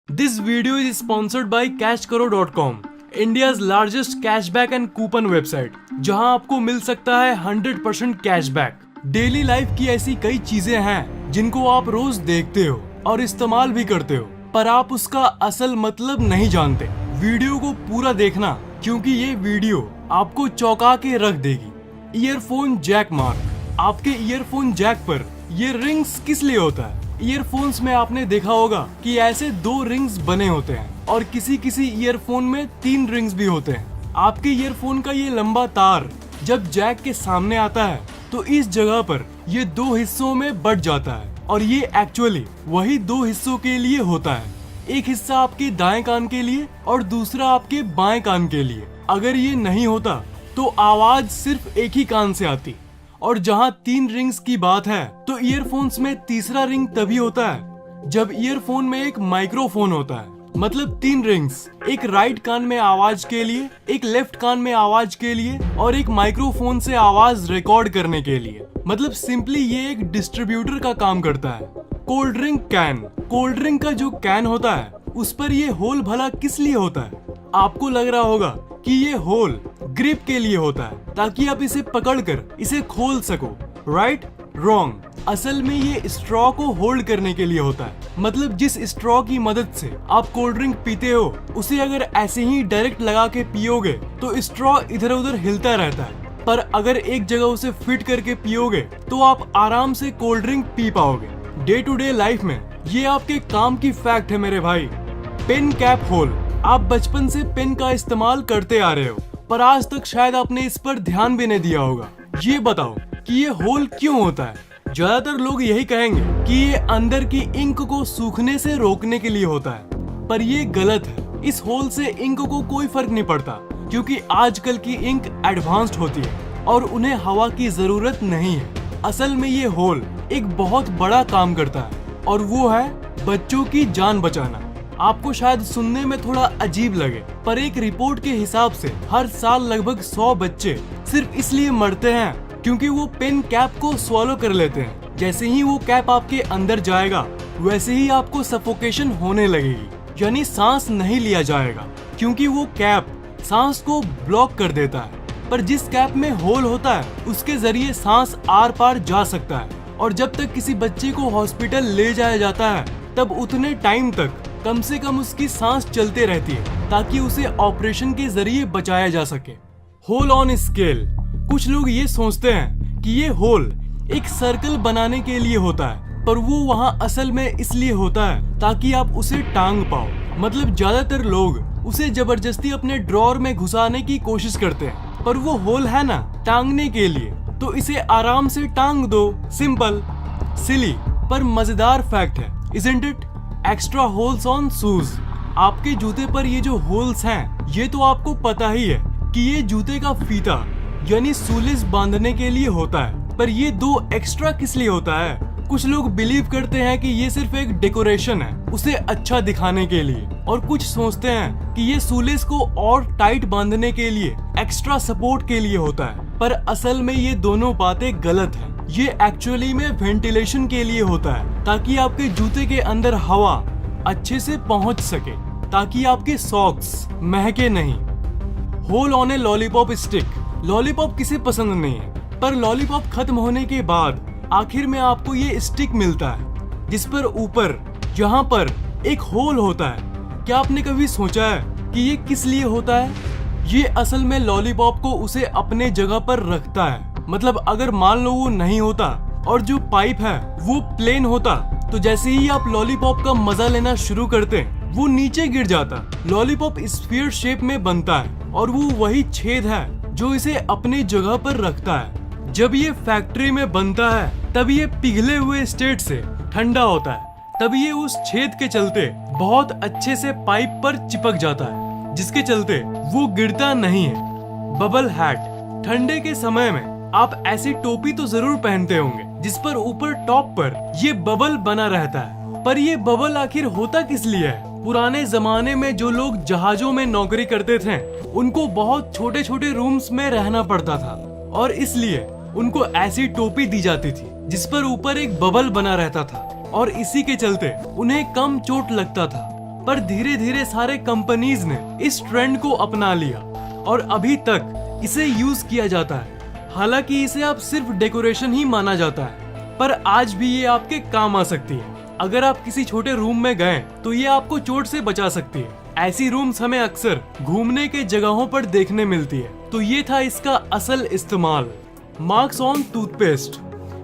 This video is sponsored by cashkaro.com, India's largest cashback and coupon website, जहां आपको मिल सकता है 100% कैशबैक। डेली लाइफ की ऐसी कई चीजें हैं जिनको आप रोज देखते हो और इस्तेमाल भी करते हो, पर आप उसका असल मतलब नहीं जानते। वीडियो को पूरा देखना, क्योंकि ये वीडियो आपको चौंका के रख देगी। Earphone jack mark. आपके ईयरफोन जैक पर ये रिंग्स किस लिए होता है? ईयरफोन्स में आपने देखा होगा कि ऐसे 2 रिंग्स बने होते हैं और किसी किसी ईयरफोन में 3 रिंग्स भी होते हैं। आपके ईयरफोन का ये लंबा तार जब जैक के सामने आता है तो इस जगह पर ये 2 हिस्सों में बट जाता है, और ये एक्चुअली वही 2 हिस्सों के लिए होता है। एक हिस्सा आपके दाएं कान के लिए और दूसरा आपके बाएं कान के लिए। अगर ये नहीं होता तो आवाज सिर्फ एक ही कान से आती। और जहाँ 3 रिंग्स की बात है तो ईयरफोन्स में तीसरा रिंग तभी होता है जब ईयरफोन में एक माइक्रोफोन होता है। मतलब 3 रिंग्स, एक राइट कान में आवाज के लिए, एक लेफ्ट कान में आवाज के लिए और एक माइक्रोफोन से आवाज रिकॉर्ड करने के लिए। मतलब सिंपली ये एक डिस्ट्रीब्यूटर का काम करता है। Cold drink can. Cold drink का जो कैन होता है उस पर ये होल भला किस लिए होता है? आपको लग रहा होगा कि ये होल ग्रिप के लिए होता है, ताकि आप इसे पकड़कर इसे खोल सको। राइट? रॉन्ग। असल में ये स्ट्रॉ को होल्ड करने के लिए होता है। मतलब जिस स्ट्रॉ की मदद से आप कोल्ड ड्रिंक पीते हो, उसे अगर ऐसे ही डायरेक्ट लगा के पियोगे तो स्ट्रॉ इधर उधर हिलता रहता है, पर अगर एक जगह उसे फिट करके पियोगे तो आप आराम से कोल्ड ड्रिंक पी पाओगे। डे टू डे लाइफ में ये आपके काम की फैक्ट है मेरे भाई। Pen cap hole. आप बचपन से पेन का इस्तेमाल करते आ रहे हो, पर आज तक शायद आपने इस पर ध्यान भी नहीं दिया होगा। ये बताओ कि ये होल क्यों होता है? ज्यादातर लोग यही कहेंगे कि ये अंदर की इंक को सूखने से रोकने के लिए होता है, पर ये गलत है। इस होल से इंक को कोई फर्क नहीं पड़ता, क्योंकि आजकल की इंक एडवांस्ड होती है और उन्हें हवा की जरूरत नहीं है। असल में ये होल एक बहुत बड़ा काम करता है, और वो है बच्चों की जान बचाना। आपको शायद सुनने में थोड़ा अजीब लगे, पर एक रिपोर्ट के हिसाब से हर साल लगभग 100 बच्चे सिर्फ इसलिए मरते हैं क्योंकि वो पेन कैप को स्वॉलो कर लेते हैं। जैसे ही वो कैप आपके अंदर जाएगा, वैसे ही आपको सफोकेशन होने लगेगी, यानी सांस नहीं लिया जाएगा, क्योंकि वो कैप सांस को ब्लॉक कर देता है। पर जिस कैप में होल होता है उसके जरिए सांस आर पार जा सकता है। और जब तक किसी बच्चे को हॉस्पिटल ले जाया जाता है, तब उतने टाइम तक कम से कम उसकी सांस चलते रहती है, ताकि उसे ऑपरेशन के जरिए बचाया जा सके। Hole on scale. कुछ लोग ये सोचते हैं कि ये होल एक सर्कल बनाने के लिए होता है, पर वो वहाँ असल में इसलिए होता है ताकि आप उसे टांग पाओ। मतलब ज्यादातर लोग उसे जबरदस्ती अपने ड्रॉर में घुसाने की कोशिश करते हैं, पर वो होल है ना टांगने के लिए, तो इसे आराम से टांग दो। सिंपल, सिली, पर मजेदार फैक्ट है, isn't it? Extra holes on shoes. आपके जूते पर ये जो होल्स हैं, ये तो आपको पता ही है कि ये जूते का फीता यानी सुलिस बांधने के लिए होता है, पर ये 2 एक्स्ट्रा किस लिए होता है? कुछ लोग बिलीव करते हैं कि ये सिर्फ एक डेकोरेशन है, उसे अच्छा दिखाने के लिए, और कुछ सोचते हैं कि ये सुलिस को और टाइट बांधने के लिए, एक्स्ट्रा सपोर्ट के लिए होता है। पर असल में ये दोनों बातें गलत है। ये एक्चुअली में वेंटिलेशन के लिए होता है, ताकि आपके जूते के अंदर हवा अच्छे से पहुंच सके, ताकि आपके सॉक्स महके नहीं। Hole on a lollipop stick. Lollipop किसे पसंद नहीं है, पर लॉलीपॉप खत्म होने के बाद आखिर में आपको ये स्टिक मिलता है, जिस पर ऊपर यहाँ पर एक होल होता है। क्या आपने कभी सोचा है कि ये किस लिए होता है? ये असल में लॉलीपॉप को उसे अपने जगह पर रखता है। मतलब अगर मान लो वो नहीं होता और जो पाइप है वो प्लेन होता, तो जैसे ही आप लॉलीपॉप का मजा लेना शुरू करते वो नीचे गिर जाता। लॉलीपॉप स्फीयर शेप में बनता है, और वो वही छेद है जो इसे अपनी जगह पर रखता है। जब ये फैक्ट्री में बनता है तब ये पिघले हुए स्टेट से ठंडा होता है, तब ये उस छेद के चलते बहुत अच्छे से पाइप पर चिपक जाता है, जिसके चलते वो गिरता नहीं है। Bubble hat. ठंडे के समय में आप ऐसी टोपी तो जरूर पहनते होंगे जिस पर ऊपर टॉप पर ये बबल बना रहता है, पर ये बबल आखिर होता किस लिए है? पुराने जमाने में जो लोग जहाजों में नौकरी करते थे, उनको बहुत छोटे छोटे रूम्स में रहना पड़ता था, और इसलिए उनको ऐसी टोपी दी जाती थी जिस पर ऊपर एक बबल बना रहता था, और इसी के चलते उन्हें कम चोट लगता था। पर धीरे धीरे सारे कंपनीज ने इस ट्रेंड को अपना लिया और अभी तक इसे यूज किया जाता है। हालांकि इसे अब सिर्फ डेकोरेशन ही माना जाता है, पर आज भी ये आपके काम आ सकती है। अगर आप किसी छोटे रूम में गए तो ये आपको चोट से बचा सकती है। ऐसी रूम्स हमें अक्सर घूमने के जगहों पर देखने मिलती है। तो ये था इसका असल इस्तेमाल। मार्क्स ऑन टूथपेस्ट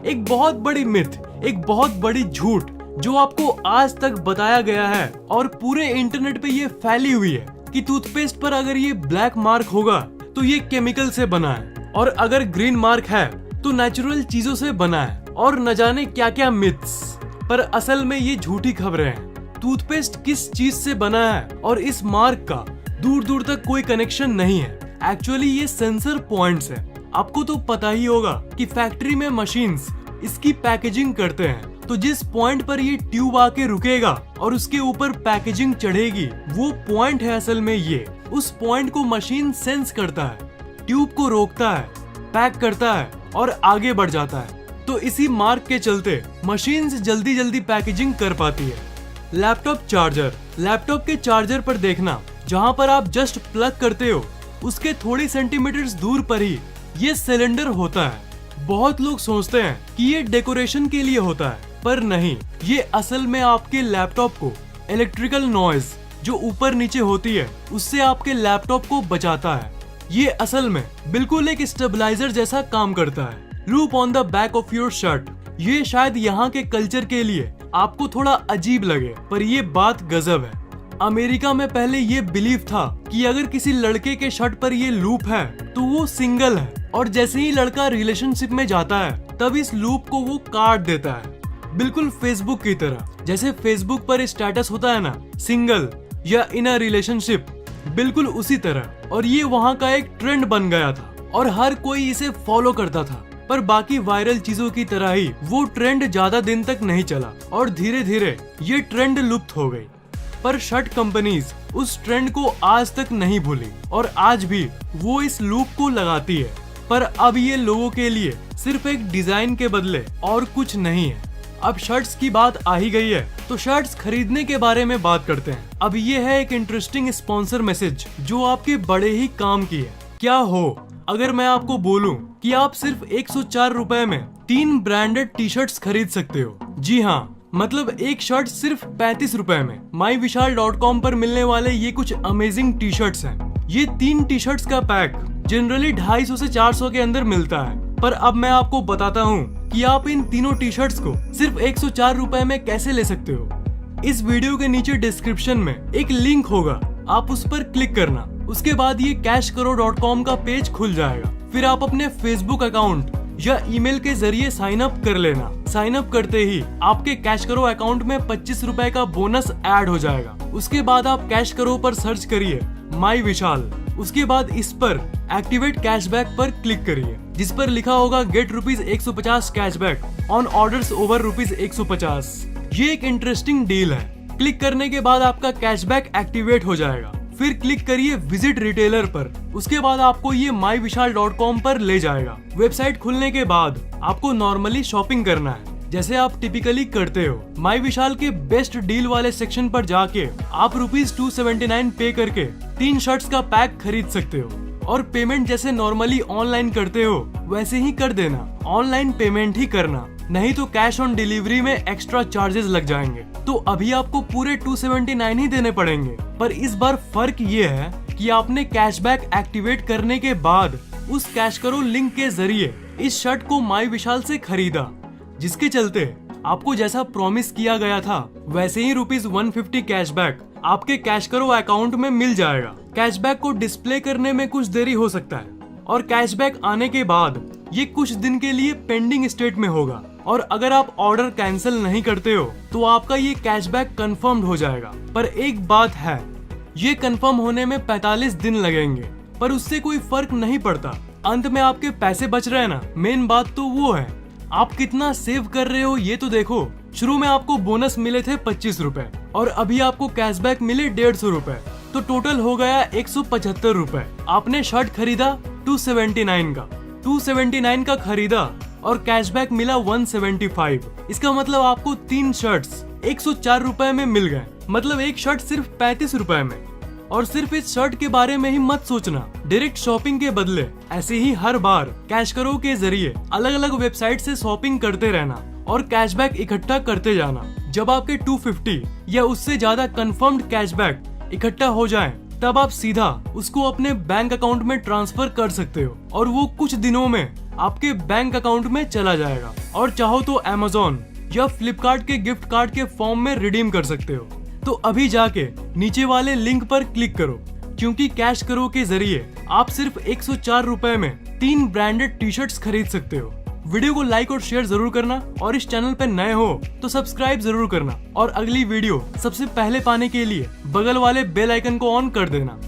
एक बहुत बड़ी मिथ, एक बहुत बड़ी झूठ जो आपको आज तक बताया गया है और पूरे इंटरनेट पे ये फैली हुई है कि टूथपेस्ट पर अगर ये ब्लैक मार्क होगा तो ये केमिकल से बना है और अगर ग्रीन मार्क है तो नेचुरल चीजों से बना है और न जाने क्या क्या मिथ्स। पर असल में ये झूठी खबरें हैं। टूथपेस्ट किस चीज से बना है और इस मार्क का दूर दूर तक कोई कनेक्शन नहीं है। एक्चुअली ये सेंसर पॉइंट्स है। आपको तो पता ही होगा कि फैक्ट्री में मशीन्स इसकी पैकेजिंग करते हैं, तो जिस पॉइंट पर ये ट्यूब आके रुकेगा और उसके ऊपर पैकेजिंग चढ़ेगी, वो पॉइंट है असल में ये। उस पॉइंट को मशीन सेंस करता है, ट्यूब को रोकता है, पैक करता है और आगे बढ़ जाता है। तो इसी मार्क के चलते मशीन जल्दी जल्दी पैकेजिंग कर पाती है। लैपटॉप चार्जर, लैपटॉप के चार्जर पर देखना, जहाँ पर आप जस्ट प्लग करते हो उसके थोड़ी सेंटीमीटर्स दूर पर ही ये सिलेंडर होता है। बहुत लोग सोचते हैं कि ये डेकोरेशन के लिए होता है, पर नहीं, ये असल में आपके लैपटॉप को इलेक्ट्रिकल नॉइज जो ऊपर नीचे होती है उससे आपके लैपटॉप को बचाता है। ये असल में बिल्कुल एक स्टेबलाइजर जैसा काम करता है। Loop on the back of your shirt, ये शायद यहाँ के कल्चर के लिए आपको थोड़ा अजीब लगे, पर ये बात गजब है। अमेरिका में पहले ये बिलीव था कि अगर किसी लड़के के शर्ट पर ये लूप है तो वो सिंगल है, और जैसे ही लड़का रिलेशनशिप में जाता है तब इस लूप को वो काट देता है। बिल्कुल फेसबुक की तरह। जैसे फेसबुक पर स्टेटस होता है ना, सिंगल या इन अ रिलेशनशिप, बिल्कुल उसी तरह। और ये वहाँ का एक ट्रेंड बन गया था और हर कोई इसे फॉलो करता था। पर बाकी वायरल चीजों की तरह ही वो ट्रेंड ज्यादा दिन तक नहीं चला और धीरे धीरे ये ट्रेंड लुप्त हो गई। पर शर्ट कंपनीज उस ट्रेंड को आज तक नहीं भूली और आज भी वो इस लूप को लगाती है। पर अब ये लोगों के लिए सिर्फ एक डिजाइन के बदले और कुछ नहीं है। अब शर्ट्स की बात आ ही गई है तो शर्ट्स खरीदने के बारे में बात करते हैं। अब ये है एक इंटरेस्टिंग स्पॉन्सर मैसेज जो आपके बड़े ही काम की है। क्या हो अगर मैं आपको बोलूं कि आप सिर्फ 104 रुपए में 3 ब्रांडेड टी शर्ट्स खरीद सकते हो। जी हाँ, मतलब एक शर्ट सिर्फ 35 रुपए में myvishal.com पर मिलने वाले ये कुछ अमेजिंग टी शर्ट्स हैं। ये 3 टी शर्ट्स का पैक जनरली 250 से 400 के अंदर मिलता है, पर अब मैं आपको बताता हूँ कि आप इन तीनों टी शर्ट्स को सिर्फ 104 रुपए में कैसे ले सकते हो। इस वीडियो के नीचे डिस्क्रिप्शन में एक लिंक होगा, आप उस पर क्लिक करना। उसके बाद ये cashkaro.com का पेज खुल जाएगा। फिर आप अपने फेसबुक अकाउंट या ईमेल के जरिए साइन अप कर लेना। साइन अप करते ही आपके कैश करो अकाउंट में 25 रुपए का बोनस ऐड हो जाएगा। उसके बाद आप कैश करो पर सर्च करिए माई विशाल। उसके बाद इस पर एक्टिवेट कैशबैक पर क्लिक करिए, जिस पर लिखा होगा get ₹150 cashback on orders over ₹150। ये एक इंटरेस्टिंग डील है। क्लिक करने के बाद आपका कैशबैक एक्टिवेट हो जाएगा। फिर क्लिक करिए विजिट रिटेलर पर। उसके बाद आपको ये myvishal.com पर ले जाएगा। वेबसाइट खुलने के बाद आपको नॉर्मली शॉपिंग करना है जैसे आप टिपिकली करते हो। माई विशाल के बेस्ट डील वाले सेक्शन पर जाके आप ₹279 पे करके 3 शर्ट्स का पैक खरीद सकते हो और पेमेंट जैसे नॉर्मली ऑनलाइन करते हो वैसे ही कर देना। ऑनलाइन पेमेंट ही करना, नहीं तो कैश ऑन डिलीवरी में एक्स्ट्रा चार्जेस लग जाएंगे। तो अभी आपको पूरे 279 ही देने पड़ेंगे। पर इस बार फर्क ये है कि आपने कैशबैक एक्टिवेट करने के बाद उस कैश करो लिंक के जरिए इस शर्ट को माई विशाल से खरीदा, जिसके चलते आपको जैसा प्रॉमिस किया गया था वैसे ही ₹150 कैशबैक आपके कैश करो अकाउंट में मिल जाएगा। कैशबैक को डिस्प्ले करने में कुछ देरी हो सकता है और कैशबैक आने के बाद ये कुछ दिन के लिए पेंडिंग स्टेट में होगा और अगर आप ऑर्डर कैंसिल नहीं करते हो तो आपका ये कैशबैक कंफर्म हो जाएगा। पर एक बात है, ये कंफर्म होने में 45 दिन लगेंगे, पर उससे कोई फर्क नहीं पड़ता। अंत में आपके पैसे बच रहे हैं ना। मेन बात तो वो है आप कितना सेव कर रहे हो ये तो देखो। शुरू में आपको बोनस मिले थे 25 रुपए और अभी आपको कैशबैक मिले 150 रुपए, तो टोटल हो गया 175 रुपए। आपने शर्ट खरीदा 279 का खरीदा और कैशबैक मिला 175। इसका मतलब आपको 3 शर्ट्स 104 रुपए में मिल गए। मतलब एक शर्ट सिर्फ 35 रुपए में। और सिर्फ इस शर्ट के बारे में ही मत सोचना, डायरेक्ट शॉपिंग के बदले ऐसे ही हर बार कैश करो के जरिए अलग अलग वेबसाइट से शॉपिंग करते रहना और कैशबैक इकट्ठा करते जाना। जब आपके 250 या उससे ज्यादा कंफर्म्ड कैशबैक इकट्ठा हो जाए, तब आप सीधा उसको अपने बैंक अकाउंट में ट्रांसफर कर सकते हो और वो कुछ दिनों में आपके बैंक अकाउंट में चला जाएगा। और चाहो तो Amazon या फ्लिपकार्ट के गिफ्ट कार्ड के फॉर्म में रिडीम कर सकते हो। तो अभी जाके नीचे वाले लिंक पर क्लिक करो, क्योंकि कैश करो के जरिए आप सिर्फ 104 रुपए में 3 ब्रांडेड टी शर्ट्स खरीद सकते हो। वीडियो को लाइक और शेयर जरूर करना और इस चैनल पे नए हो तो सब्सक्राइब जरूर करना और अगली वीडियो सबसे पहले पाने के लिए बगल वाले बेल आइकन को ऑन कर देना।